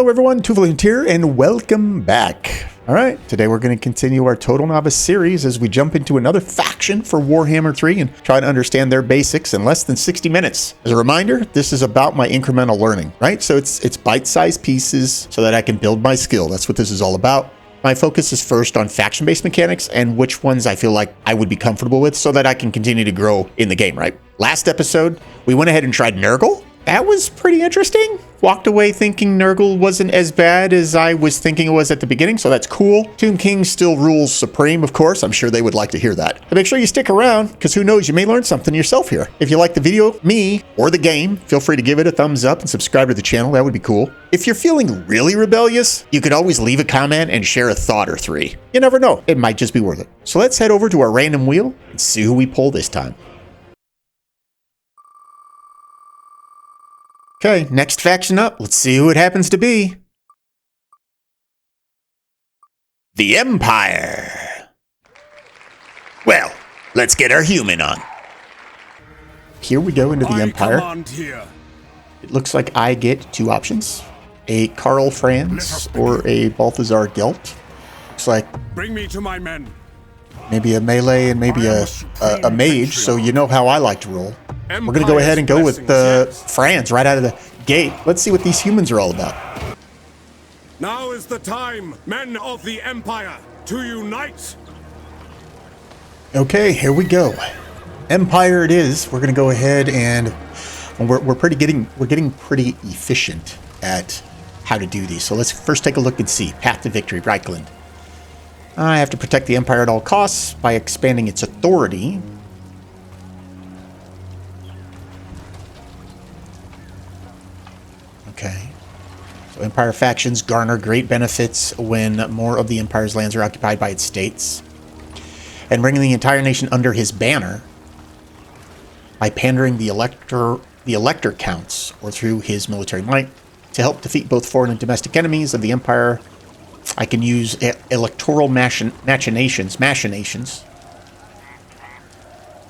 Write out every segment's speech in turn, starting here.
Hello everyone, Toofelhoont here, and welcome back. Alright, today we're going to continue our Total Novice series as we jump into another faction for Warhammer 3 and try to understand their basics in less than 60 minutes. As a reminder, this is about my incremental learning, right? So it's bite-sized pieces so that I can build my skill. That's what this is all about. My focus is first on faction-based mechanics and which ones I feel like I would be comfortable with so that I can continue to grow in the game, right? Last episode, we went ahead and tried Nurgle. That was pretty interesting. Walked away thinking Nurgle wasn't as bad as I was thinking it was at the beginning, so that's cool. Tomb King still rules supreme, of course. I'm sure they would like to hear that. But make sure you stick around, because who knows, you may learn something yourself here. If you like the video, me, or the game, feel free to give it a thumbs up and subscribe to the channel. That would be cool. If you're feeling really rebellious, you could always leave a comment and share a thought or three. You never know. It might just be worth it. So let's head over to our random wheel and see who we pull this time. Okay, next faction up. Let's see who it happens to be. The Empire. Well, let's get our human on. Here we go into the Empire. It looks like I get two options. A Karl Franz or a Balthazar Gelt. Looks like bring me to my men. Maybe a melee and maybe a mage, so you know how I like to roll. We're going to go ahead and go with the Franz right out of the gate. Let's see what these humans are all about. Now is the time, men of the Empire, to unite. Okay, here we go. Empire it is. We're going to go ahead and we're getting pretty efficient at how to do these. So let's first take a look and see. Path to victory, Reichland. I have to protect the Empire at all costs by expanding its authority. Okay. So Empire factions garner great benefits when more of the Empire's lands are occupied by its states. And bringing the entire nation under his banner by pandering the elector counts or through his military might to help defeat both foreign and domestic enemies of the Empire. I can use electoral machinations.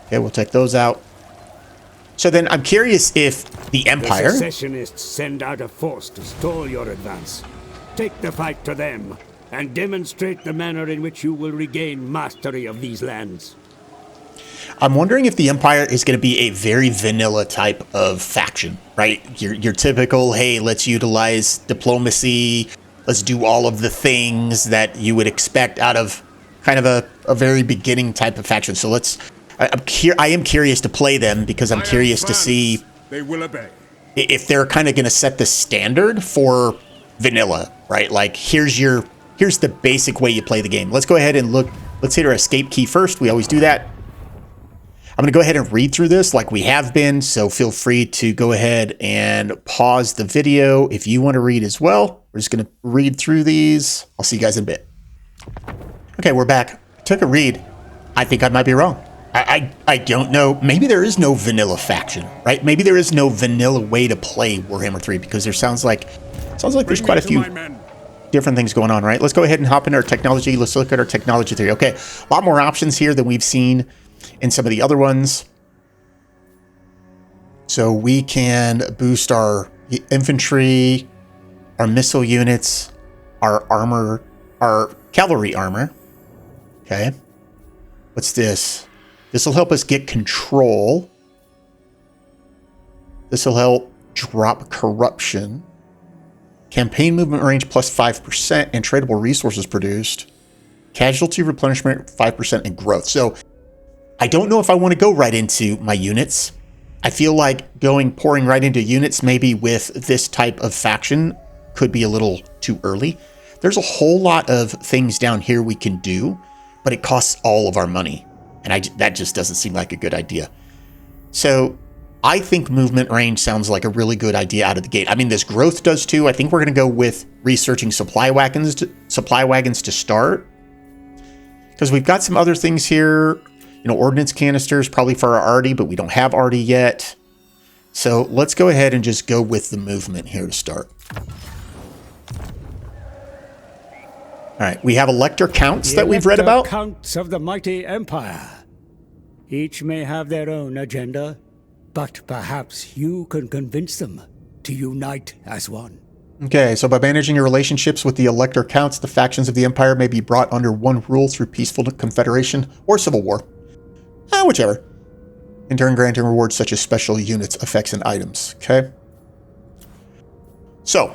Okay, we'll take those out. So then I'm curious if the Empire... The secessionists send out a force to stall your advance. Take the fight to them and demonstrate the manner in which you will regain mastery of these lands. I'm wondering if the Empire is going to be a very vanilla type of faction, right? Your typical, hey, let's utilize diplomacy, let's do all of the things that you would expect out of kind of a very beginning type of faction. So I am curious to play them because I'm curious to see they will obey. If they're kind of going to set the standard for vanilla, right? Like here's the basic way you play the game. Let's go ahead and look. Let's hit our escape key first. We always do that. I'm going to go ahead and read through this like we have been. So feel free to go ahead and pause the video if you want to read as well. We're just going to read through these. I'll see you guys in a bit. Okay, we're back. Took a read. I think I might be wrong. I don't know. Maybe there is no vanilla faction, right? Maybe there is no vanilla way to play Warhammer 3 because there sounds like there's quite a few different things going on, right? Let's go ahead and hop into our technology. Let's look at our technology 3. Okay, a lot more options here than we've seen in some of the other ones. So we can boost our infantry, our missile units, our armor, our cavalry armor. Okay. What's this? This will help us get control. This will help drop corruption. Campaign movement range plus 5% and tradable resources produced. Casualty replenishment 5% and growth. So I don't know if I want to go right into my units. I feel like pouring right into units maybe with this type of faction could be a little too early. There's a whole lot of things down here we can do, but it costs all of our money. And that just doesn't seem like a good idea. So I think movement range sounds like a really good idea out of the gate. I mean, this growth does too. I think we're going to go with researching supply wagons to start. Because we've got some other things here. You know, ordnance canisters, probably for our arty, but we don't have arty yet. So let's go ahead and just go with the movement here to start. All right, we have elector counts that we've read about. Counts of the mighty Empire. Each may have their own agenda, but perhaps you can convince them to unite as one. Okay, so by managing your relationships with the elector counts, the factions of the Empire may be brought under one rule through peaceful confederation or civil war. Whichever. In turn, granting rewards such as special units, effects, and items. Okay. So,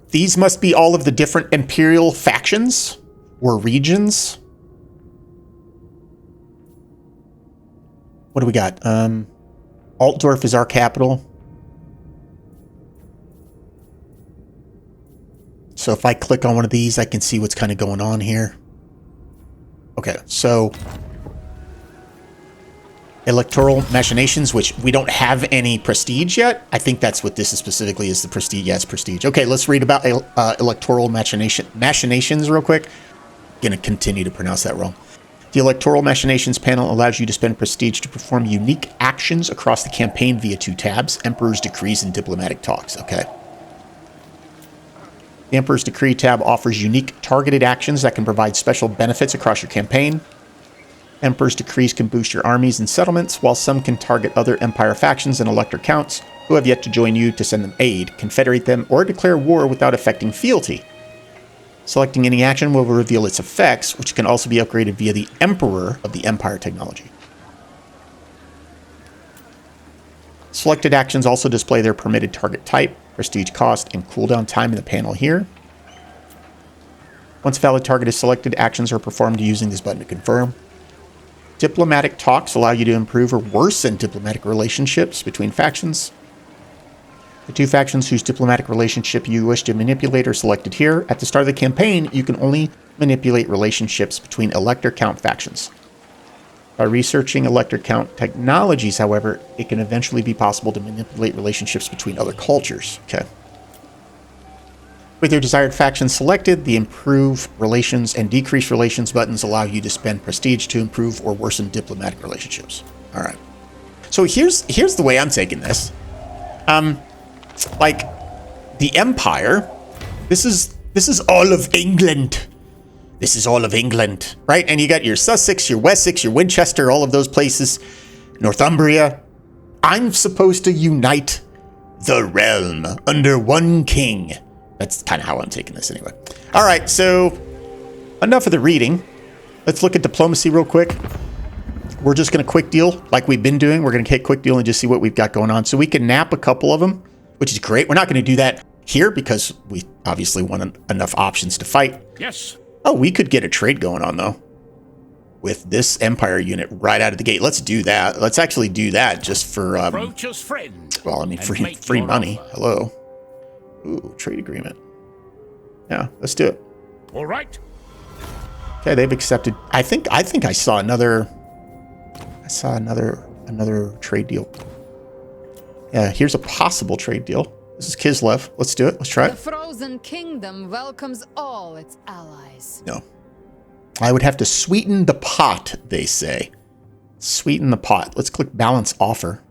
these must be all of the different Imperial factions or regions. What do we got? Altdorf is our capital. So if I click on one of these, I can see what's kind of going on here. Okay, so electoral machinations, which we don't have any prestige yet. I think that's what this is specifically, is the prestige. Yeah, it's prestige. Okay, let's read about electoral machinations real quick. Gonna continue to pronounce that wrong. The electoral machinations panel allows you to spend prestige to perform unique actions across the campaign via 2 tabs: Emperor's Decrees and Diplomatic Talks. Okay. The Emperor's Decree tab offers unique targeted actions that can provide special benefits across your campaign. Emperor's Decrees can boost your armies and settlements, while some can target other Empire factions and elector counts who have yet to join you to send them aid, confederate them, or declare war without affecting fealty. Selecting any action will reveal its effects, which can also be upgraded via the Emperor of the Empire technology. Selected actions also display their permitted target type, prestige cost, and cooldown time in the panel here. Once a valid target is selected, actions are performed using this button to confirm. Diplomatic talks allow you to improve or worsen diplomatic relationships between factions. The 2 factions whose diplomatic relationship you wish to manipulate are selected here. At the start of the campaign, you can only manipulate relationships between elector count factions. By researching elector count technologies, however, it can eventually be possible to manipulate relationships between other cultures. Okay. With your desired faction selected, the improve relations and decrease relations buttons allow you to spend prestige to improve or worsen diplomatic relationships. All right. So here's the way I'm taking this. Like the Empire, this is all of England. This is all of England, right? And you got your Sussex, your Wessex, your Winchester, all of those places, Northumbria. I'm supposed to unite the realm under one king. That's kind of how I'm taking this anyway. All right, so enough of the reading. Let's look at diplomacy real quick. We're just going to quick deal like we've been doing. We're going to hit quick deal and just see what we've got going on. So we can nap a couple of them, which is great. We're not going to do that here because we obviously want enough options to fight. Yes. Oh, we could get a trade going on, though, with this Empire unit right out of the gate. Let's do that. Let's actually do that just for, friend. Well, I mean, free money. Offer. Hello. Ooh, trade agreement. Yeah, let's do it. All right. Okay, they've accepted. I think I saw another trade deal. Yeah, here's a possible trade deal. This is Kislev. Let's do it. Let's try it. The Frozen Kingdom welcomes all its allies. No. I would have to sweeten the pot, they say. Sweeten the pot. Let's click balance offer.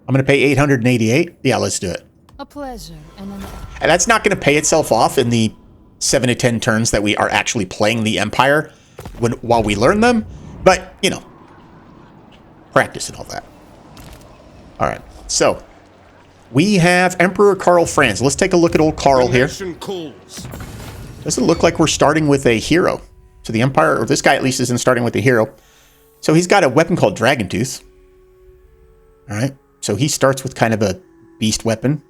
I'm going to pay 888. Yeah, let's do it. A pleasure and an honor. And that's not going to pay itself off in the 7 to 10 turns that we are actually playing the Empire while we learn them. But, you know, practice and all that. All right. So, we have Emperor Karl Franz. Let's take a look at old Karl here. Does it look like we're starting with a hero? So the Empire, or this guy at least isn't starting with a hero. So he's got a weapon called Dragon Tooth. All right. So he starts with kind of a beast weapon.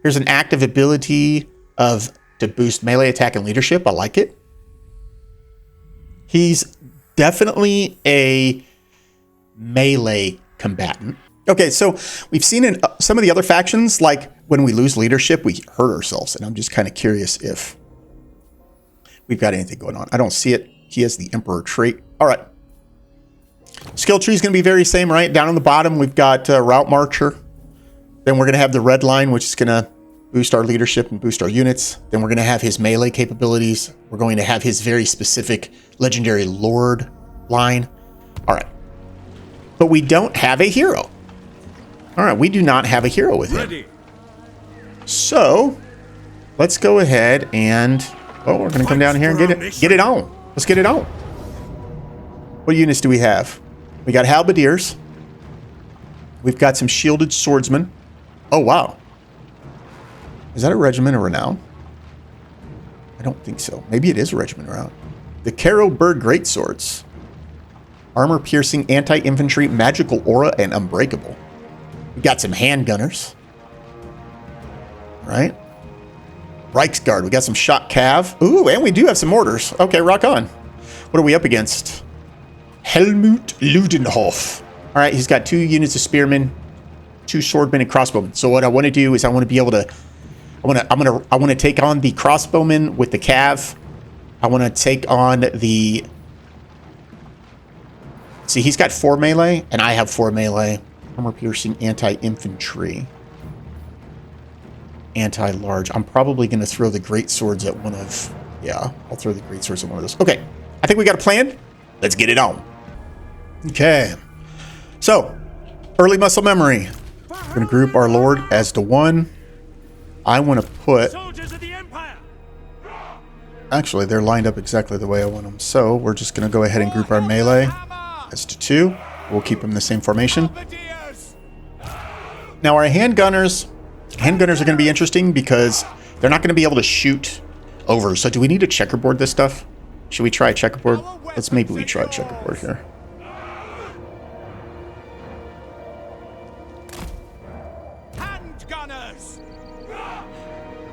Here's an active ability to boost melee attack and leadership. I like it. He's definitely a melee combatant. Okay, so we've seen in some of the other factions, like when we lose leadership, we hurt ourselves. And I'm just kind of curious if we've got anything going on. I don't see it. He has the Emperor trait. All right. Skill tree is going to be very same, right? Down on the bottom, we've got Route Marcher. Then we're going to have the red line, which is going to boost our leadership and boost our units. Then we're going to have his melee capabilities. We're going to have his very specific legendary Lord line. All right. But we don't have a hero. All right, we do not have a hero with him. So, let's go ahead and... Oh, we're going to come down here and get it on. Let's get it on. What units do we have? We got halberdiers. We've got some shielded swordsmen. Oh, wow. Is that a regiment of renown? I don't think so. Maybe it is a regiment of renown. The Caro Bird Greatswords. Armor piercing, anti-infantry, magical aura, and unbreakable. We got some handgunners. Right? Reichsguard. We got some shot cav. Ooh, and we do have some mortars. Okay, rock on. What are we up against? Helmut Ludenhof. All right, he's got 2 units of spearmen, 2 swordmen, and crossbowmen. So what I want to do is I want to be able to. I want to take on the crossbowmen with the cav. I want to take on the. See, he's got 4 melee, and I have 4 melee. Armor piercing, anti-infantry, anti-large. I'm probably going to throw the great swords at one of. Yeah, I'll throw the great swords at one of those. Okay, I think we got a plan. Let's get it on. Okay, so early muscle memory. We're going to group our lord as to 1. I want to put. Soldiers of the Empire. Actually, they're lined up exactly the way I want them. So we're just going to go ahead and group our melee as to 2. We'll keep them in the same formation. Now our handgunners are going to be interesting because they're not going to be able to shoot over. So do we need to checkerboard this stuff? Should we try a checkerboard? Let's maybe we try a checkerboard here. Handgunners.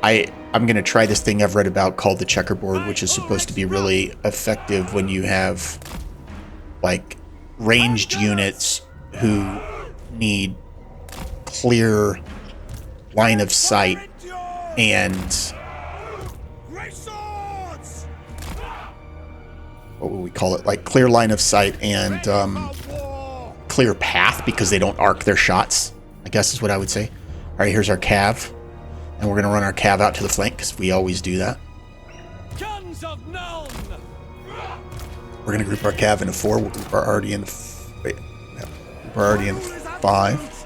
I'm going to try this thing I've read about called the checkerboard, which is supposed to be really effective when you have like ranged units who need clear line of sight and what would we call it? Like clear line of sight and clear path because they don't arc their shots, I guess is what I would say. All right, here's our cav. And we're going to run our cav out to the flank because we always do that. Guns of Nuln. We're going to group our cav into 4. We'll group our already in. Wait, no. Group our already in 5.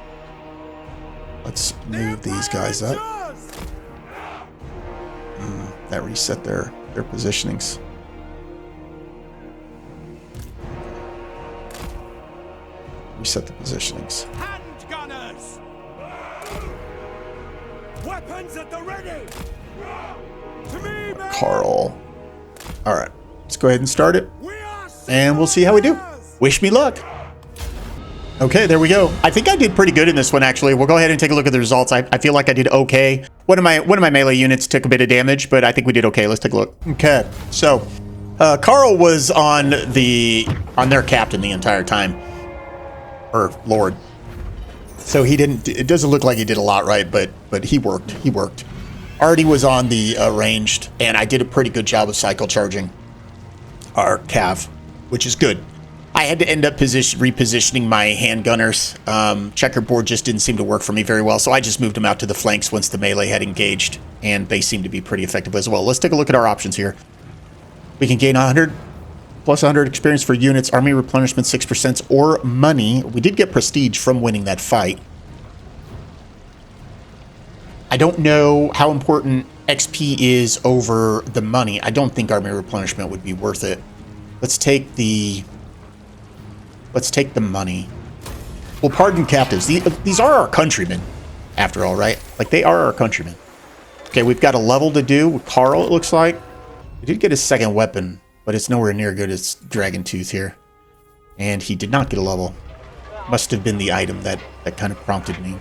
Let's move these guys up. That reset their positionings. Reset the positionings. Handgunners. Weapons at the ready. To me, men. Carl. All right, let's go ahead and start it, We are and we'll see how we do. Wish me luck. Okay, there we go. I think I did pretty good in this one, actually. We'll go ahead and take a look at the results. I feel like I did okay. One of my melee units took a bit of damage, but I think we did okay. Let's take a look. Okay, so Carl was on their captain the entire time, or lord. So he didn't. It doesn't look like he did a lot right, but he worked. He worked. Artie was on the ranged, and I did a pretty good job of cycle charging our cav, which is good. I had to end up repositioning my handgunners. Checkerboard just didn't seem to work for me very well, so I just moved them out to the flanks once the melee had engaged, and they seemed to be pretty effective as well. Let's take a look at our options here. We can gain 100 plus 100 experience for units, army replenishment 6%, or money. We did get prestige from winning that fight. I don't know how important XP is over the money. I don't think army replenishment would be worth it. Let's take the money. Well, pardon captives. These are our countrymen, after all, right? Like, they are our countrymen. Okay, we've got a level to do with Carl, it looks like. We did get his second weapon, but it's nowhere near good as Dragon Tooth here. And he did not get a level. Must have been the item that kind of prompted me.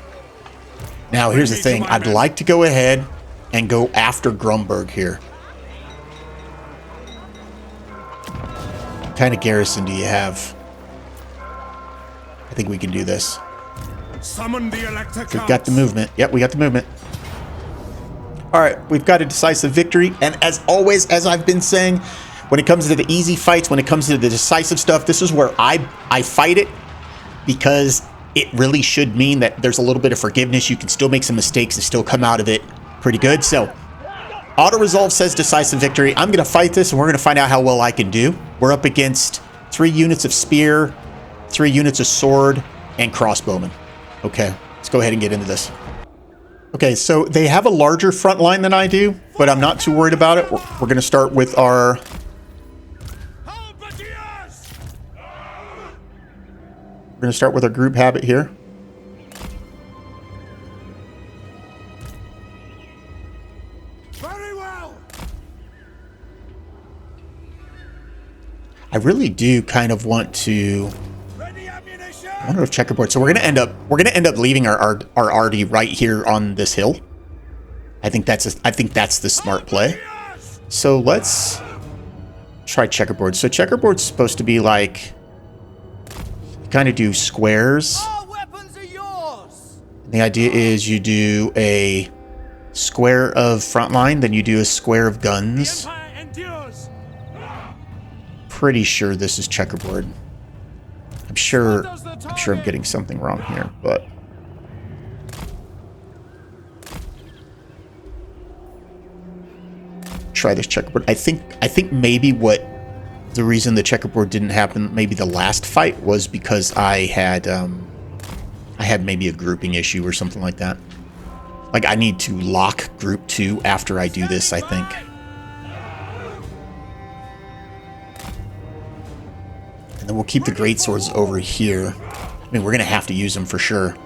Now, here's the thing. I'd like to go ahead and go after Grumberg here. What kind of garrison do you have? I think we can do this. Summon the Elector. We've got the movement. Yep, we got the movement. All right, we've got a decisive victory. And as always, as I've been saying, when it comes to the easy fights, when it comes to the decisive stuff, this is where I fight it, because it really should mean that there's a little bit of forgiveness. You can still make some mistakes and still come out of it pretty good. So auto resolve says decisive victory. I'm going to fight this, and we're going to find out how well I can do. We're up against 3 units of spear, 3 units of sword, and crossbowmen. Okay, let's go ahead and get into this. Okay, so they have a larger front line than I do, but I'm not too worried about it. We're going to start with our... We're going to start with our group habit here. Very well. I really do kind of want to. Ready ammunition. I wonder if checkerboard. So we're gonna end up leaving our RD right here on this hill. I think that's the smart play. So let's try checkerboard. So checkerboard's supposed to be like kind of do squares. Our weapons are yours. The idea is you do a square of front line, then you do a square of guns. Empire endures. Pretty sure this is checkerboard. I'm sure I'm getting something wrong here, but try this checkerboard. I think maybe what the reason the checkerboard didn't happen maybe the last fight was because I had maybe a grouping issue or something like that. Like I need to lock group 2 after I do this, I think. And then we'll keep the greatswords over here. I mean, we're going to have to use them for sure.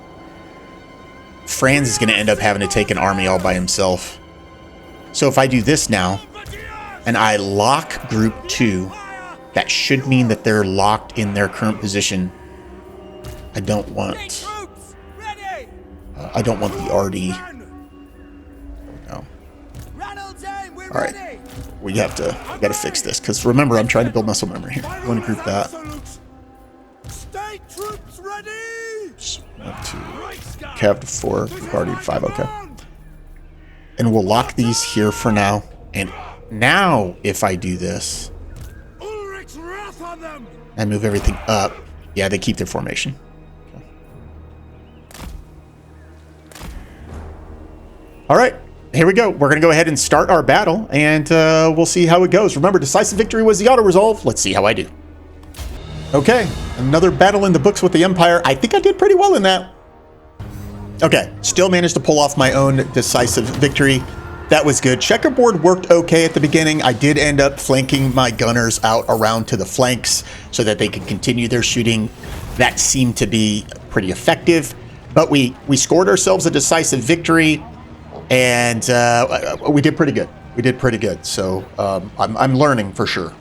Franz is going to end up having to take an army all by himself. So if I do this now, and I lock group 2, that should mean that they're locked in their current position. I don't want the RD. No. All right, we gotta fix this because remember, I'm trying to build muscle memory here. I want to group that. State troops ready. 1, 2, Cav to 4, party to 5. Okay, and we'll lock these here for now. And now, if I do this, I move everything up. Yeah, they keep their formation. Okay. All right, here we go. We're going to go ahead and start our battle, and we'll see how it goes. Remember, decisive victory was the auto-resolve. Let's see how I do. Okay, another battle in the books with the Empire. I think I did pretty well in that. Okay, still managed to pull off my own decisive victory. That was good. Checkerboard worked okay at the beginning. I did end up flanking my gunners out around to the flanks so that they could continue their shooting. That seemed to be pretty effective. But we scored ourselves a decisive victory, and we did pretty good. We did pretty good. So I'm learning for sure.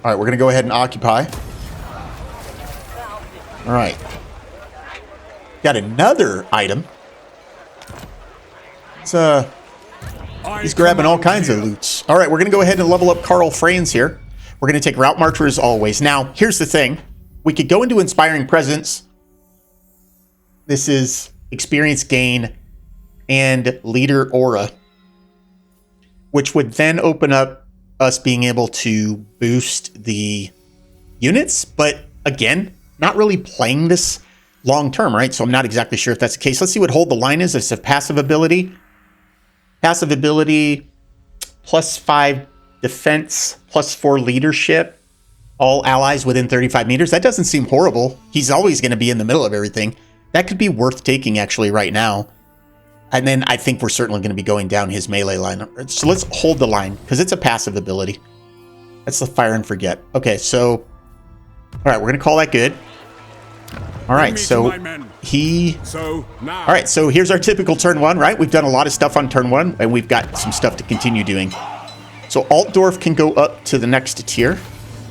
All right, we're going to go ahead and occupy. All right. Got another item. It's he's grabbing all kinds of loots. All right, we're going to go ahead and level up Karl Franz here. We're going to take Route Marcher as always. Now, here's the thing. We could go into Inspiring Presence. This is experience gain and Leader Aura, which would then open up us being able to boost the units. But again, not really playing this long term, right? So I'm not exactly sure if that's the case. Let's see what Hold the Line is. It's a passive ability. Passive ability, +5 defense, +4 leadership. All allies within 35 meters. That doesn't seem horrible. He's always going to be in the middle of everything. That could be worth taking actually right now. And then I think we're certainly going to be going down his melee line. So let's Hold the Line because it's a passive ability. That's the Fire and Forget. Okay, so all right, we're going to call that good. All right, so all right, so here's our typical turn 1, right? We've done a lot of stuff on turn 1, and we've got some stuff to continue doing. So Altdorf can go up to the next tier.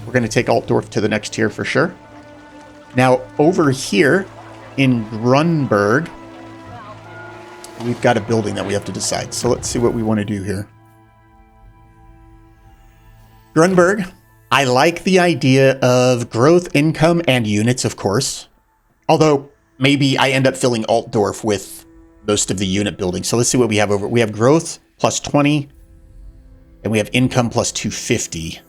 We're going to take Altdorf to the next tier for sure. Now, over here in Grunberg, we've got a building that we have to decide. So let's see what we want to do here. Grunberg, I like the idea of growth, income, and units, of course. Although, maybe I end up filling Altdorf with most of the unit building. So let's see what we have over. We have growth +20, and we have income +250.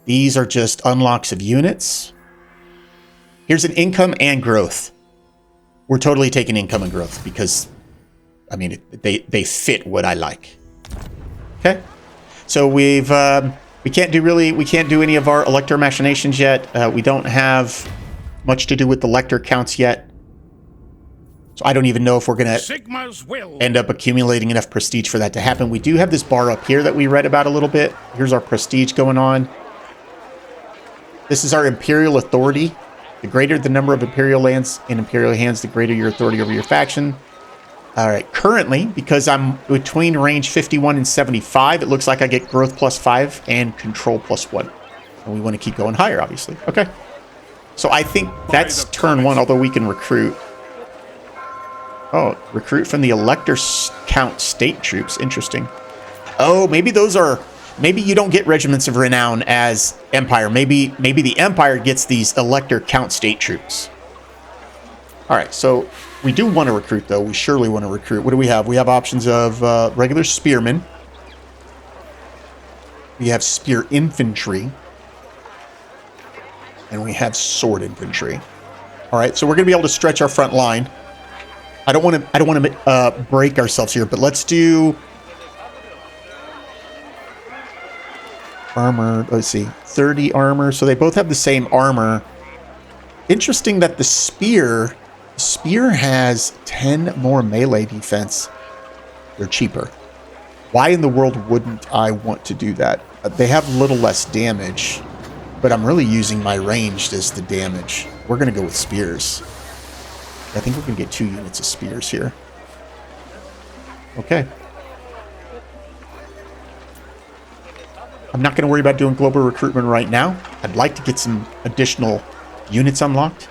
These are just unlocks of units. Here's an income and growth. We're totally taking income and growth because, I mean, they fit what I like. Okay, so we can't do any of our Elector machinations yet. We don't have much to do with the Lector counts yet. So I don't even know if we're going to end up accumulating enough prestige for that to happen. We do have this bar up here that we read about a little bit. Here's our prestige going on. This is our Imperial Authority. The greater the number of Imperial lands in Imperial hands, the greater your authority over your faction. All right, currently, because I'm between range 51 and 75, it looks like I get growth +5 and control +1. And we want to keep going higher, obviously. Okay. So I think that's turn 1, although we can recruit. Oh, recruit from the Elector Count State Troops. Interesting. Oh, maybe those are... Maybe you don't get Regiments of Renown as Empire. Maybe the Empire gets these Elector Count State Troops. All right, so we do want to recruit, though. We surely want to recruit. What do we have? We have options of regular spearmen. We have spear infantry. And we have sword infantry. All right, so we're going to be able to stretch our front line. I don't want to break ourselves here, but let's do armor. Let's see, 30 armor. So they both have the same armor. Interesting that the spear has 10 more melee defense. They're cheaper. Why in the world wouldn't I want to do that? They have a little less damage, but I'm really using my ranged as the damage. We're going to go with spears. I think we're going to get 2 units of spears here. Okay. I'm not going to worry about doing global recruitment right now. I'd like to get some additional units unlocked.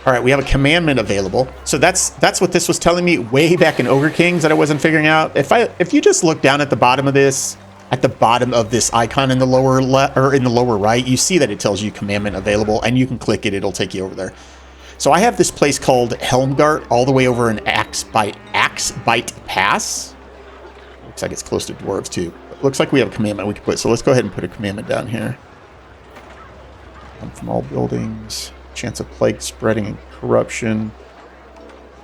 All right, we have a commandment available. So that's what this was telling me way back in Ogre Kings that I wasn't figuring out. If you just look down at the bottom of this, icon in the lower left or in the lower right, you see that it tells you commandment available, and you can click it. It'll take you over there. So I have this place called Helmgart all the way over in Axbite Pass. Looks like it's close to dwarves too. Looks like we have a commandment we can put. So let's go ahead and put a commandment down here. Come from all buildings. Chance of plague spreading and corruption.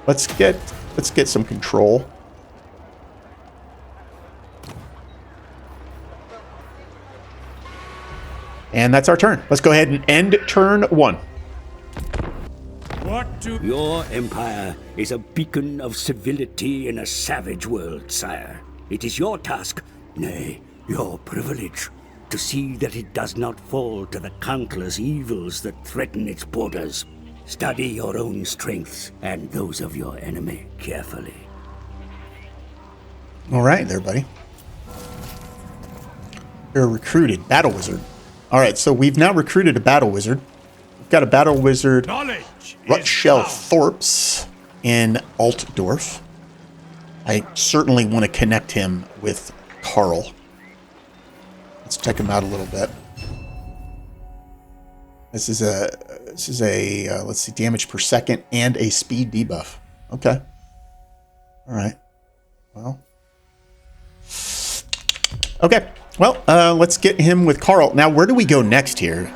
Let's get some control. And that's our turn. Let's go ahead and end turn 1. Your empire is a beacon of civility in a savage world, sire. It is your task, nay, your privilege, to see that it does not fall to the countless evils that threaten its borders. Study your own strengths and those of your enemy carefully. All right, there, buddy. You're recruited. Battle Wizard. All right, so we've now recruited a Battle Wizard. We've got a Battle Wizard, Rutshell Thorps in Altdorf. I certainly want to connect him with Karl. Let's check him out a little bit. This is a let's see, damage per second and a speed debuff. Okay. All right. Well. Okay. Well, let's get him with Karl. Now, where do we go next here?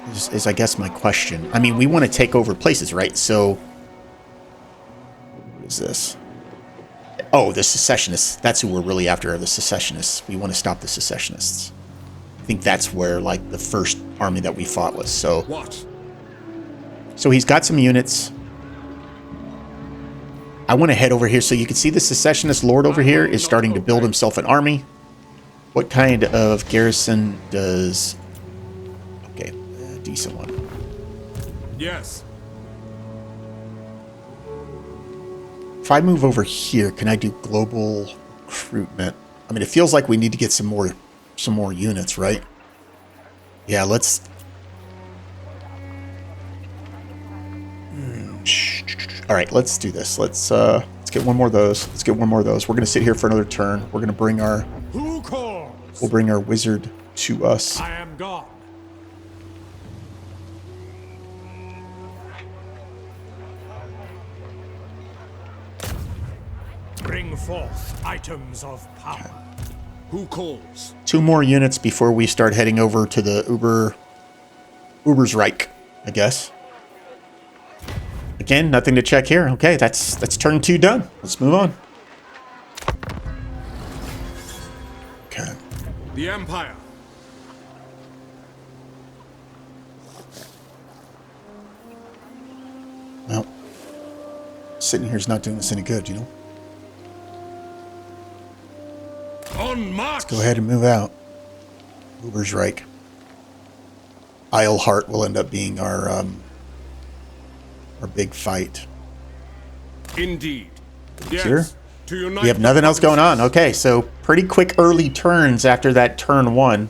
Is I guess my question. I mean, we want to take over places, right? So, what is this? Oh, the secessionists. That's who we're really after, are the secessionists. We want to stop the secessionists. I think that's where, like, the first army that we fought was. So, What? So he's got some units. I want to head over here. So you can see the secessionist lord over here is starting to build himself an army. What kind of garrison does... Okay, a decent one. Yes. If I move over here, can I do global recruitment? I mean, it feels like we need to get some more units, right? Yeah, let's... All right, let's do this. Let's get one more of those. Let's get one more of those. We're going to sit here for another turn. We're going to bring our... Who calls? We'll bring our wizard to us. I am God. Bring forth items of power. Who calls? 2 more units before we start heading over to the Uber's Reich, I guess. Again, nothing to check here. Okay, that's turn 2 done. Let's move on. Okay. The Empire. Well, sitting here is not doing us any good, you know? On march. Let's go ahead and move out. Uber's Reich. Isleheart will end up being our big fight. Indeed. Here. To unite We have the nothing else going on. provinces. Okay, so pretty quick early turns after that turn 1.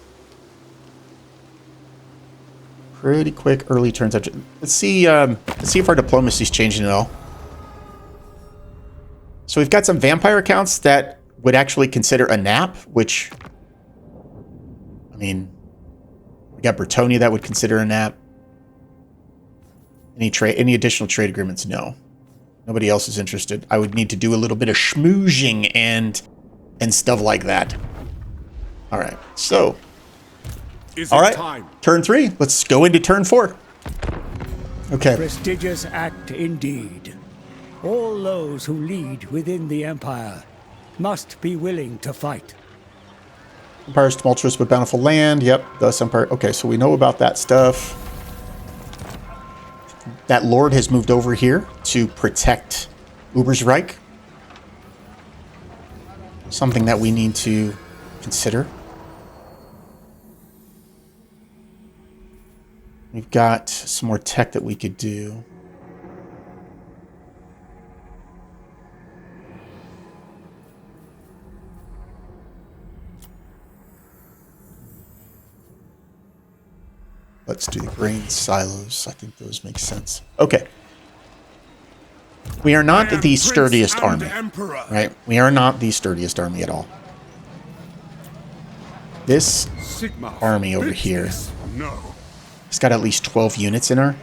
Pretty quick early turns after. Let's see if our diplomacy's changing at all. So we've got some vampire accounts that would actually consider a nap, which, I mean, we got Bretonia that would consider a nap. Any additional trade agreements? No. Nobody else is interested. I would need to do a little bit of schmoozing and stuff like that. All right. So, all right. Turn 3. Let's go into turn 4. Okay. Prestigious act indeed. All those who lead within the Empire must be willing to fight. Empire's tumultuous but bountiful land. Yep. Thus Empire. Okay, so we know about that stuff. That lord has moved over here to protect Ubersreich. Something that we need to consider. We've got some more tech that we could do. Let's do the grain silos. I think those make sense. Okay. We are not the sturdiest army, right? We are not the sturdiest army at all. This army over here has got at least 12 units in her,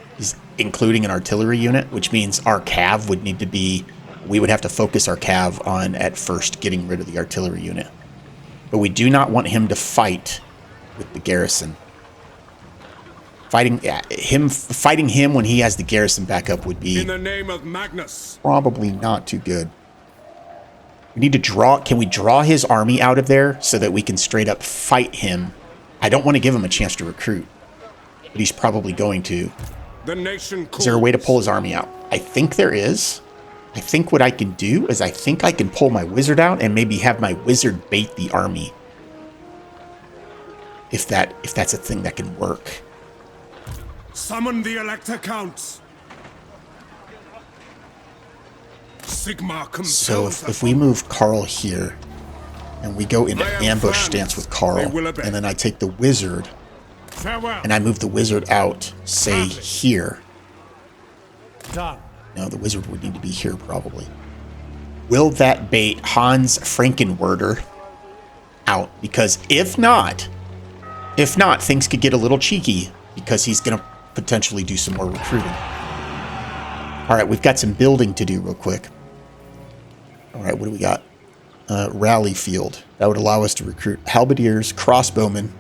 including an artillery unit, which means our cav would need to be, we would have to focus our cav on, at first, getting rid of the artillery unit. But we do not want him to fight with the garrison. Fighting him when he has the garrison back up would be, in the name of Magnus, probably not too good. We need to draw. Can we draw his army out of there so that we can straight up fight him? I don't want to give him a chance to recruit, but he's probably going to. the nation calls. Is there a way to pull his army out? I think there is. I think what I can do is I think I can pull my wizard out and maybe have my wizard bait the army. If that's a thing that can work. Summon the Elector Counts. Sigmar compels So us if we move Carl here, and we go into I am ambush France. stance with They Carl, will obey. and then I take the wizard, Farewell. and I move the wizard out, say here. Done. No, the wizard would need to be here probably. Will that bait Hans Frankenwerder out? Because if not, things could get a little cheeky, because he's going to potentially do some more recruiting. All right, we've got some building to do real quick. All right, what do we got? Rally field. That would allow us to recruit halberdiers, crossbowmen,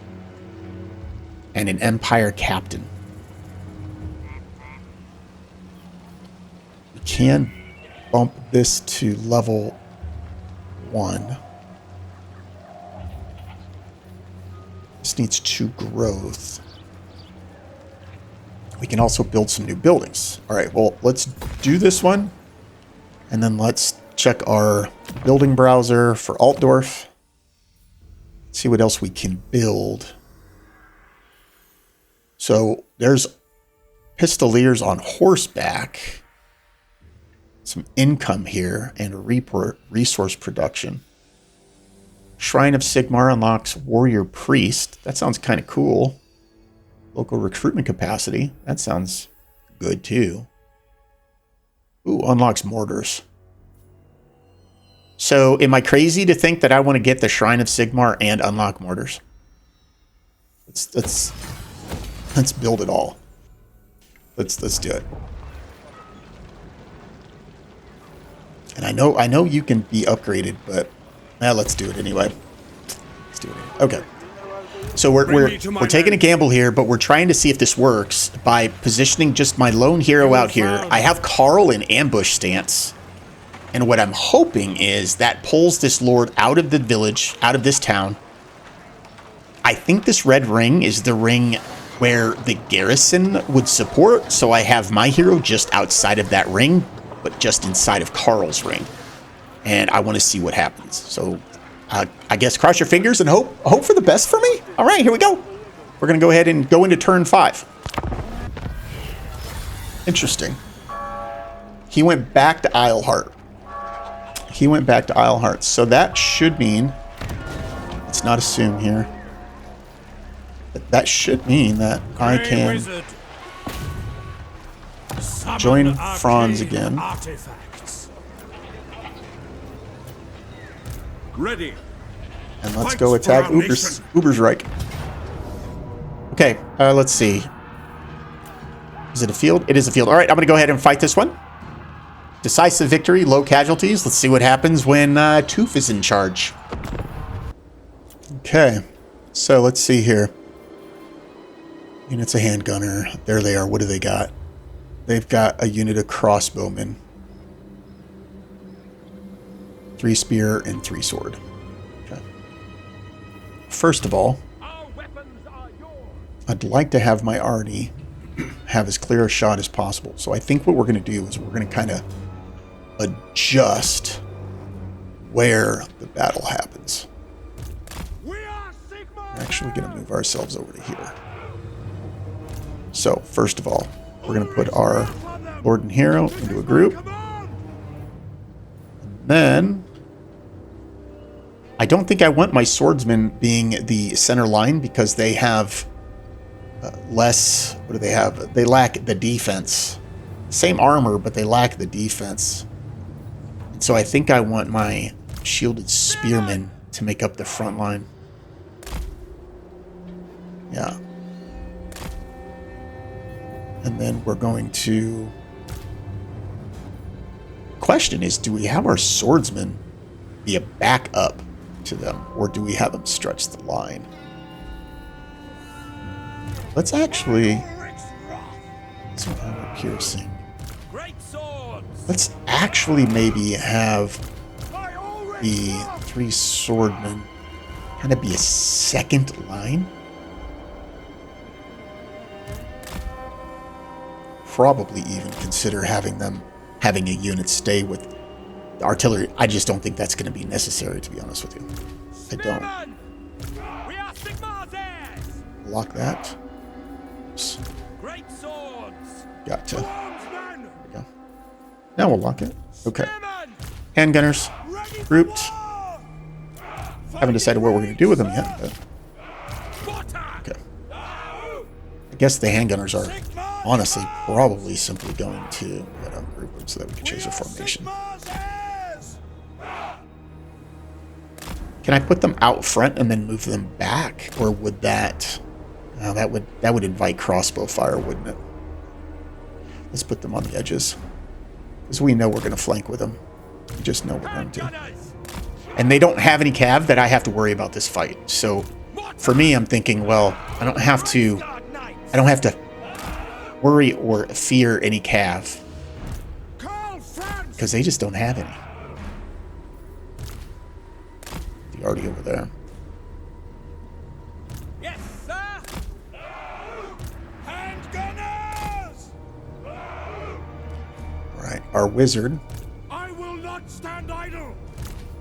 and an Empire captain. We can bump this to level 1. This needs 2 growth. We can also build some new buildings. All right, well, let's do this one. And then let's check our building browser for Altdorf. See what else we can build. So there's Pistoliers on horseback. Some income here and resource production. Shrine of Sigmar unlocks Warrior Priest. That sounds kind of cool. Local recruitment capacity. That sounds good too. Ooh, unlocks mortars. So am I crazy to think that I want to get the Shrine of Sigmar and unlock mortars? Let's build it all. Let's do it. And I know you can be upgraded, but let's do it anyway. Let's do it anyway. Okay. So we're taking a gamble here, but we're trying to see if this works by positioning just my lone hero out here. I have Carl in ambush stance. And what I'm hoping is that pulls this lord out of the village, out of this town. I think this red ring is the ring where the garrison would support. So I have my hero just outside of that ring, but just inside of Carl's ring. And I want to see what happens. So I guess cross your fingers and hope for the best for me. All right, here we go. We're going to go ahead and go into turn 5. Interesting. He went back to Isleheart. he went back to Isleheart. So that should mean, let's not assume here, but that should mean that I can join Franz again. Artifacts. Ready. And let's go attack Ubersreich. Okay, let's see. Is it a field? It is a field. All right, I'm going to go ahead and fight this one. Decisive victory, low casualties. Let's see what happens when Toof is in charge. Okay, so let's see here. Units of handgunner. There they are. What do they got? They've got a unit of crossbowmen. 3 spear and 3 sword. Okay. First of all, I'd like to have my army have as clear a shot as possible. So I think what we're going to do is we're going to kind of adjust where the battle happens. We're actually going to move ourselves over to here. So first of all, we're going to put our Lord and Hero into a group. And then I don't think I want my swordsmen being the center line because they have less. What do they have? They lack the defense. Same armor, but they lack the defense. And so I think I want my shielded spearmen to make up the front line. Yeah. And then we're going to... Question is, do we have our swordsmen be a backup to them, or do we have them stretch the line? Let's actually... Some armor piercing. Let's actually maybe have the 3 swordmen kind of be a second line. Probably even consider having a unit stay with the artillery. I just don't think that's going to be necessary, to be honest with you. I don't. Lock that. Oops. Gotcha. There we go. Now we'll lock it. Okay. Handgunners grouped. Haven't decided what we're going to do with them yet, but okay. I guess the handgunners are honestly probably simply going to group them so that we can change their formation. Can I put them out front and then move them back, or would that? That would invite crossbow fire, wouldn't it? Let's put them on the edges, because we know we're going to flank with them. We just know we're going to. And they don't have any cav that I have to worry about this fight. So for me, I'm thinking, well, I don't have to worry or fear any cav, because they just don't have any. They're already over there. Yes, sir. Handgunners. All right, our wizard. I will not stand idle.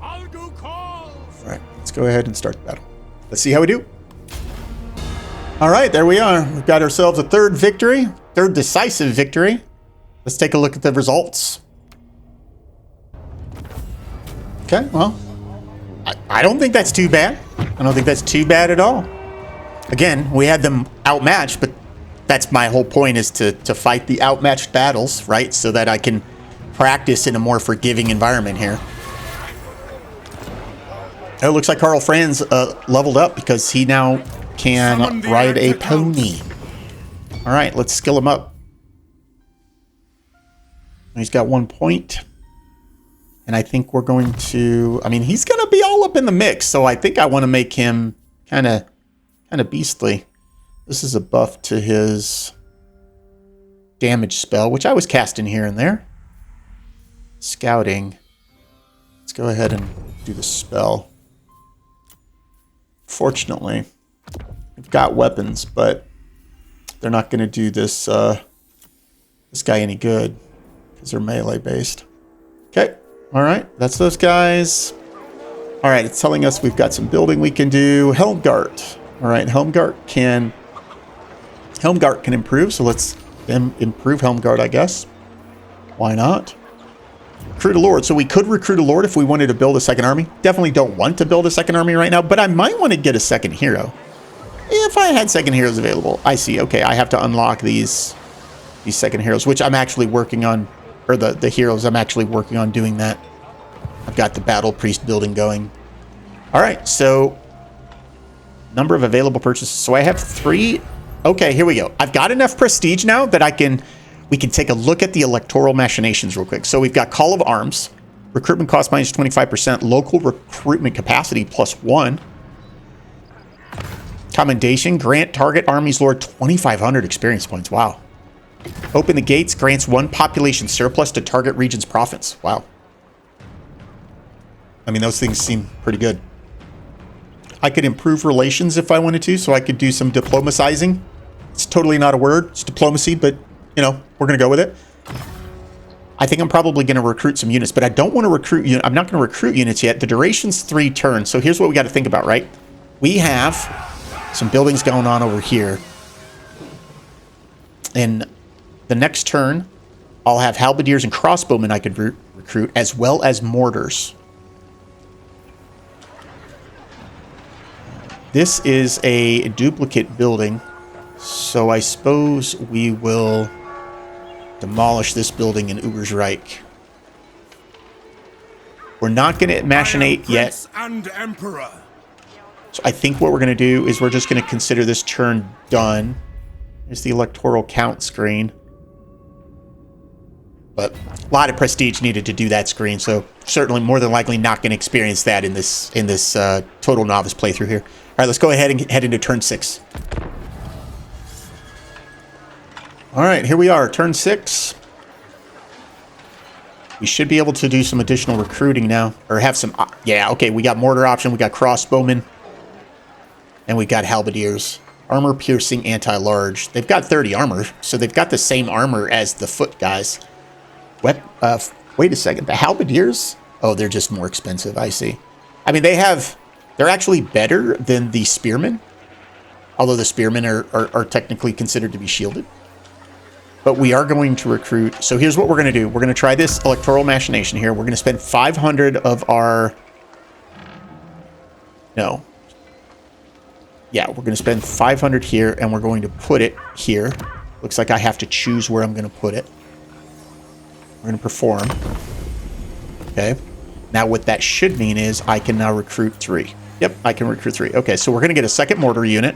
I'll do calls. All right, let's go ahead and start the battle. Let's see how we do. All right, there we are. We've got ourselves a third decisive victory. Let's take a look at the results. Okay, well, I don't think that's too bad. I don't think that's too bad at all. Again, we had them outmatched, but that's my whole point, is to fight the outmatched battles, right? So that I can practice in a more forgiving environment here. It looks like Karl Franz leveled up because he now can ride a pony. All right, let's skill him up. He's got 1 point. And I think we're going to... I mean, he's going to be all up in the mix, so I think I want to make him kind of beastly. This is a buff to his damage spell, which I was casting here and there. Scouting. Let's go ahead and do the spell. Fortunately, we've got weapons, but they're not going to do this this guy any good because they're melee based. Okay. All right, that's those guys. All right, it's telling us we've got some building we can do. Helmgart. All right, Helmgart can improve, so let's improve Helmgart, I guess. Why not? Recruit a lord. So we could recruit a lord if we wanted to build a second army. Definitely don't want to build a second army right now, but I might want to get a second hero. If I had second heroes available. I see. Okay, I have to unlock these second heroes, which I'm actually working on, or the heroes, I'm actually working on doing that. I've got the battle priest building going. All right, so number of available purchases. So I have 3. Okay, here we go. I've got enough prestige now that we can take a look at the electoral machinations real quick. So we've got Call of Arms, recruitment cost minus 25%, local recruitment capacity +1. Commendation, grant target army's lord 2,500 experience points. Wow. Open the gates, grants 1 population surplus to target region's profits. Wow. I mean, those things seem pretty good. I could improve relations if I wanted to, so I could do some diplomacizing. It's totally not a word. It's diplomacy, but, you know, we're going to go with it. I think I'm probably going to recruit some units, but I don't want to recruit units. I'm not going to recruit units yet. The duration's 3 turns, so here's what we got to think about, right? We have some buildings going on over here. And the next turn, I'll have halberdiers and crossbowmen I could recruit, as well as mortars. This is a duplicate building, so I suppose we will demolish this building in Ubersreich. We're not going to machinate yet. And Emperor. So I think what we're going to do is we're just going to consider this turn done. There's the electoral count screen. But a lot of prestige needed to do that screen, so certainly more than likely not going to experience that in this total novice playthrough here. All right, let's go ahead and head into turn 6. All right, here we are, turn 6. We should be able to do some additional recruiting now, or have some. Yeah, okay, we got mortar option, we got crossbowmen. And we got halberdiers. Armor piercing anti-large. They've got 30 armor, so they've got the same armor as the foot guys. Wait a second. The halberdiers? Oh, they're just more expensive. I see. I mean, they're actually better than the spearmen. Although the spearmen are technically considered to be shielded. But we are going to recruit. So here's what we're going to do. We're going to try this electoral machination here. We're going to spend 500 of our... No. Yeah, we're going to spend 500 here, and we're going to put it here. Looks like I have to choose where I'm going to put it. We're going to perform. Okay. Now what that should mean is I can now recruit 3. Yep, I can recruit 3. Okay, so we're going to get a second mortar unit,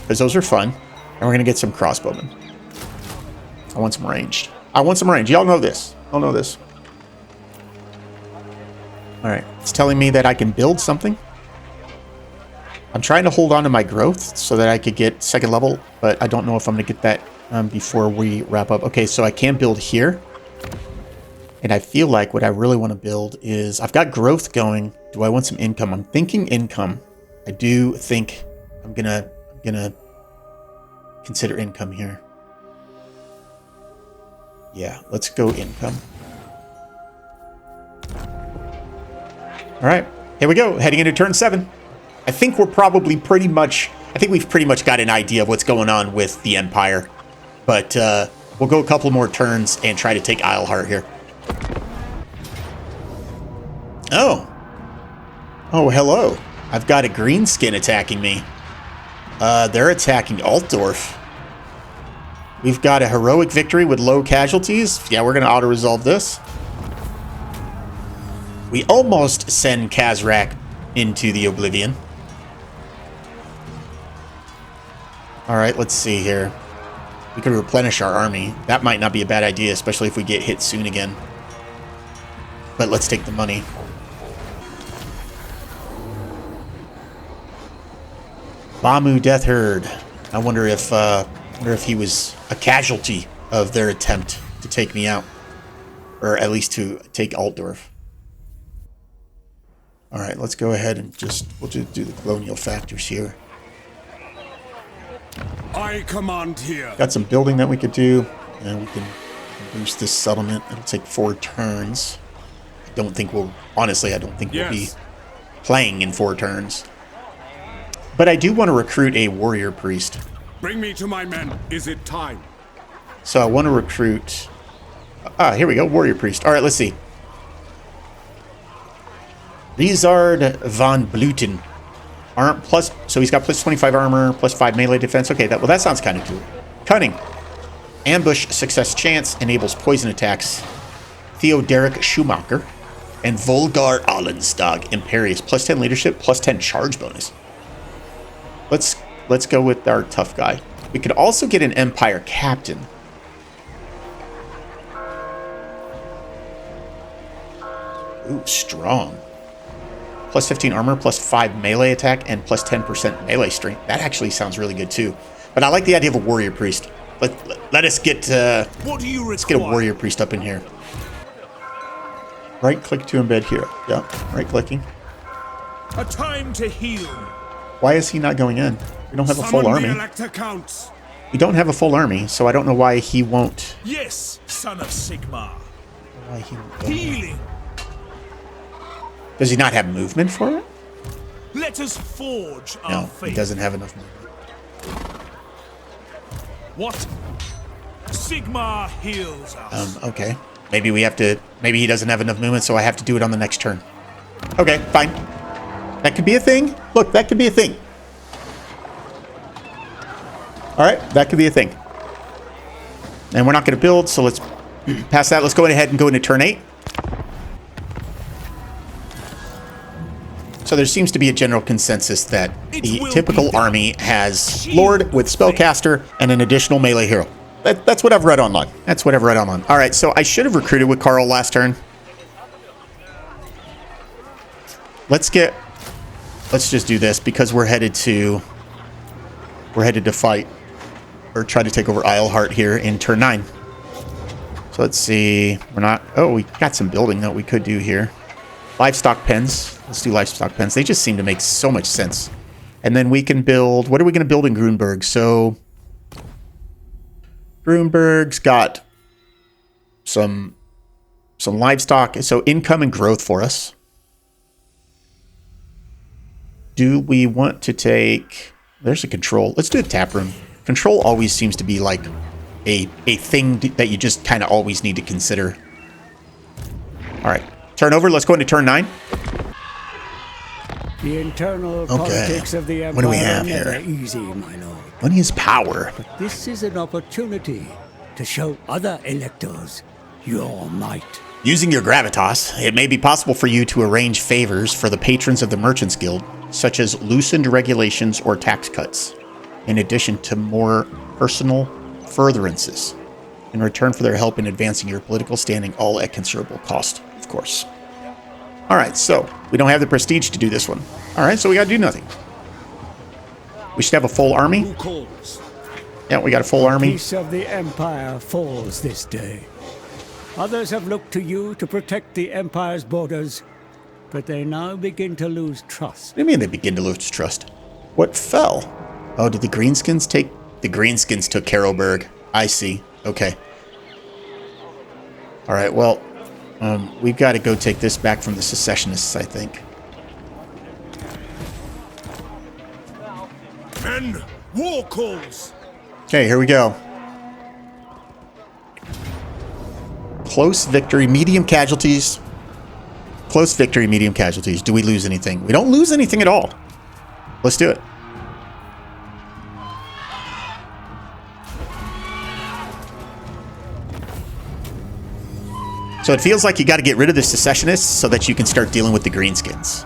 because those are fun. And we're going to get some crossbowmen. I want some ranged. I want some range. Y'all know this. Y'all know this. All right. It's telling me that I can build something. I'm trying to hold on to my growth so that I could get second level, but I don't know if I'm going to get that before we wrap up. Okay, so I can build here. And I feel like what I really want to build is... I've got growth going. Do I want some income? I'm thinking income. I do think I'm gonna consider income here. Yeah, let's go income. All right, here we go. Heading into turn 7. I think we're probably pretty much... I think we've pretty much got an idea of what's going on with the Empire. But we'll go a couple more turns and try to take Isleheart here. Oh. Oh, hello. I've got a greenskin attacking me. They're attacking Altdorf. We've got a heroic victory with low casualties. Yeah, we're going to auto-resolve this. We almost send Kazrak into the Oblivion. All right, let's see here. We could replenish our army. That might not be a bad idea, especially if we get hit soon again. But let's take the money. Bamu Death Herd. I wonder if he was a casualty of their attempt to take me out, or at least to take Altdorf. All right, let's go ahead and we'll just do the colonial factors here. I command here. Got some building that we could do, and we can boost this settlement. It'll take 4 turns. I don't think we'll be playing in 4 turns. But I do want to recruit a warrior priest. Bring me to my men. Is it time? So I want to recruit... here we go, warrior priest. All right, let's see. Rizard von Bluten. So he's got plus 25 armor, plus 5 melee defense. Okay, that sounds kind of cool. Cunning. Ambush success chance enables poison attacks. Theoderic Schumacher. And Volgar Allenstag. Imperious. Plus 10 leadership, plus 10 charge bonus. Let's go with our tough guy. We could also get an Empire Captain. Ooh, strong. Plus 15 armor, plus 5 melee attack, and plus 10% melee strength. That actually sounds really good too. But I like the idea of a warrior priest. Let us get what do you let's get a warrior priest up in here. Right click to embed here. Yeah, right clicking. A time to heal. Why is he not going in? We don't have a full army. Counts. We don't have a full army, so I don't know why he won't. Yes, son of Sigmar. Why he won't go in. Healing. Does he not have movement for it? Let us forge our No, faith. he doesn't have enough movement. What? Sigmar heals us. Okay. Maybe maybe he doesn't have enough movement, so I have to do it on the next turn. Okay, fine. That could be a thing. Look, that could be a thing. All right, that could be a thing. And we're not going to build, so let's pass that. Let's go ahead and go into turn 8. So there seems to be a general consensus that the typical army has Lord with Spellcaster and an additional melee hero. That's what I've read online. All right, so I should have recruited with Carl last turn. Let's just do this because we're headed to fight or try to take over Isleheart here in turn 9. So let's see. We got some building that we could do here. Livestock pens. Let's do livestock pens. They just seem to make so much sense. And then we can build... What are we going to build in Grunberg? So... Grunberg's got some livestock. So income and growth for us. Do we want to take... There's a control. Let's do a tap room. Control always seems to be like a thing that you just kind of always need to consider. All right. Turn over. Let's go into turn 9. The internal politics of the Empire What do we have are never here? easy, my lord. Money is power. This is an opportunity to show other electors your might. Using your gravitas, it may be possible for you to arrange favors for the patrons of the Merchants Guild, such as loosened regulations or tax cuts, in addition to more personal furtherances, in return for their help in advancing your political standing, all at considerable cost, of course. All right, so we don't have the prestige to do this one. All right, so we got to do nothing. We should have a full army. Who calls? Yeah, we got a full army. Peace of the Empire falls this day. Others have looked to you to protect the Empire's borders, but they now begin to lose trust. What do you mean they begin to lose trust? What fell? Oh, did the Greenskins take... The Greenskins took Carroburg. I see. Okay. All right, well, we've got to go take this back from the secessionists, I think. Men, war calls. Okay, here we go. Close victory, medium casualties. Close victory, medium casualties. Do we lose anything? We don't lose anything at all. Let's do it. So it feels like you got to get rid of the secessionists so that you can start dealing with the greenskins.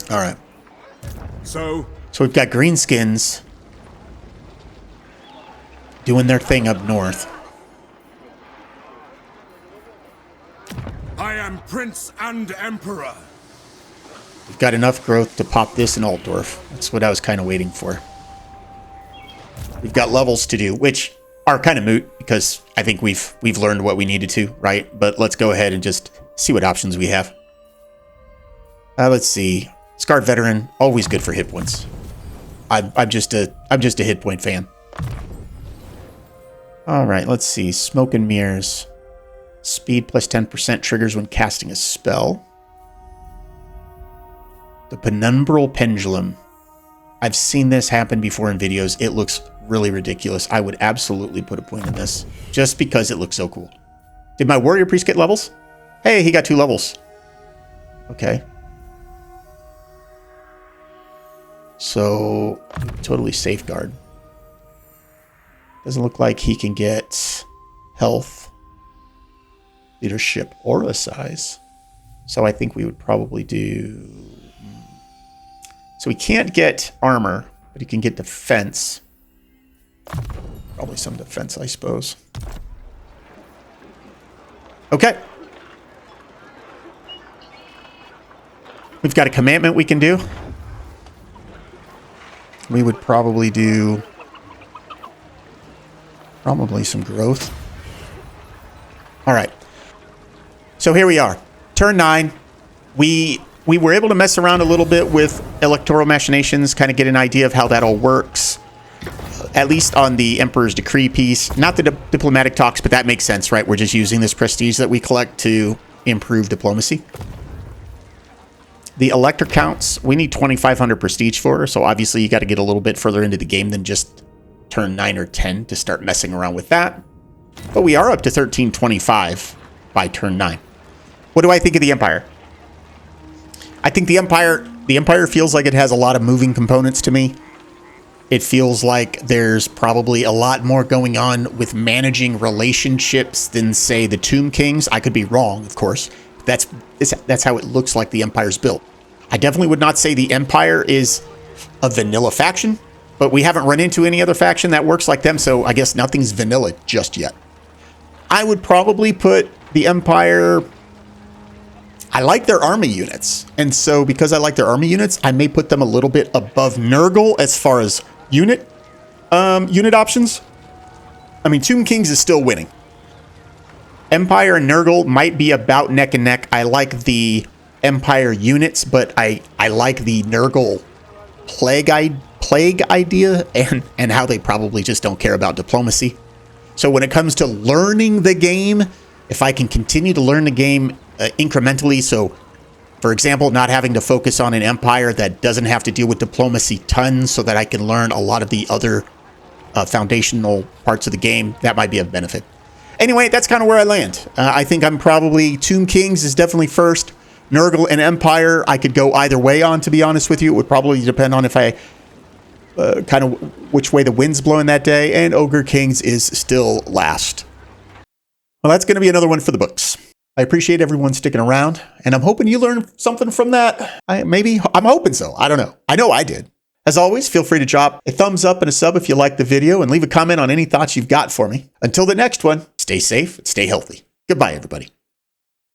All right. So we've got greenskins doing their thing up north. I am Prince and Emperor. We've got enough growth to pop this in Altdorf. That's what I was kind of waiting for. We've got levels to do, which are kind of moot because I think we've learned what we needed to, right? But let's go ahead and just see what options we have. Let's see. Scarred Veteran, always good for hit points. I'm just a hit point fan. All right, let's see. Smoke and Mirrors. Speed plus 10% triggers when casting a spell. The Penumbral Pendulum. I've seen this happen before in videos. It looks really ridiculous. I would absolutely put a point in this just because it looks so cool. Did my warrior priest get levels? Hey, he got 2 levels. Okay. So, totally safeguard. Doesn't look like he can get health, leadership, aura size. So I think we would probably do... So he can't get armor, but he can get defense. Probably some defense, I suppose. Okay. We've got a commandment we can do. We would probably do... probably some growth. All right. So here we are. Turn 9. We were able to mess around a little bit with electoral machinations, kind of get an idea of how that all works. At least on the Emperor's Decree piece. Not the diplomatic talks, but that makes sense, right? We're just using this prestige that we collect to improve diplomacy. The elector counts, we need 2,500 prestige for, so obviously you got to get a little bit further into the game than just turn 9 or 10 to start messing around with that. But we are up to 1325 by turn 9. What do I think of the Empire? I think the Empire feels like it has a lot of moving components to me. It feels like there's probably a lot more going on with managing relationships than, say, the Tomb Kings. I could be wrong, of course. That's how it looks like the Empire's built. I definitely would not say the Empire is a vanilla faction, but we haven't run into any other faction that works like them, so I guess nothing's vanilla just yet. I would probably put the Empire... I like their army units, and so because I like their army units, I may put them a little bit above Nurgle as far as unit options. I mean, Tomb Kings is still winning. Empire and Nurgle might be about neck and neck. I like the Empire units, but I like the Nurgle plague idea and how they probably just don't care about diplomacy. So when it comes to learning the game, if I can continue to learn the game incrementally, so for example, not having to focus on an empire that doesn't have to deal with diplomacy tons so that I can learn a lot of the other foundational parts of the game, that might be of benefit. Anyway, that's kind of where I land. I think I'm probably Tomb Kings is definitely first. Nurgle and Empire, I could go either way on, to be honest with you. It would probably depend on if I kind of which way the wind's blowing that day. And Ogre Kings is still last. Well, that's going to be another one for the books. I appreciate everyone sticking around, and I'm hoping you learned something from that. I'm hoping so. I don't know. I know I did. As always, feel free to drop a thumbs up and a sub if you liked the video, and leave a comment on any thoughts you've got for me. Until the next one, stay safe and stay healthy. Goodbye, everybody.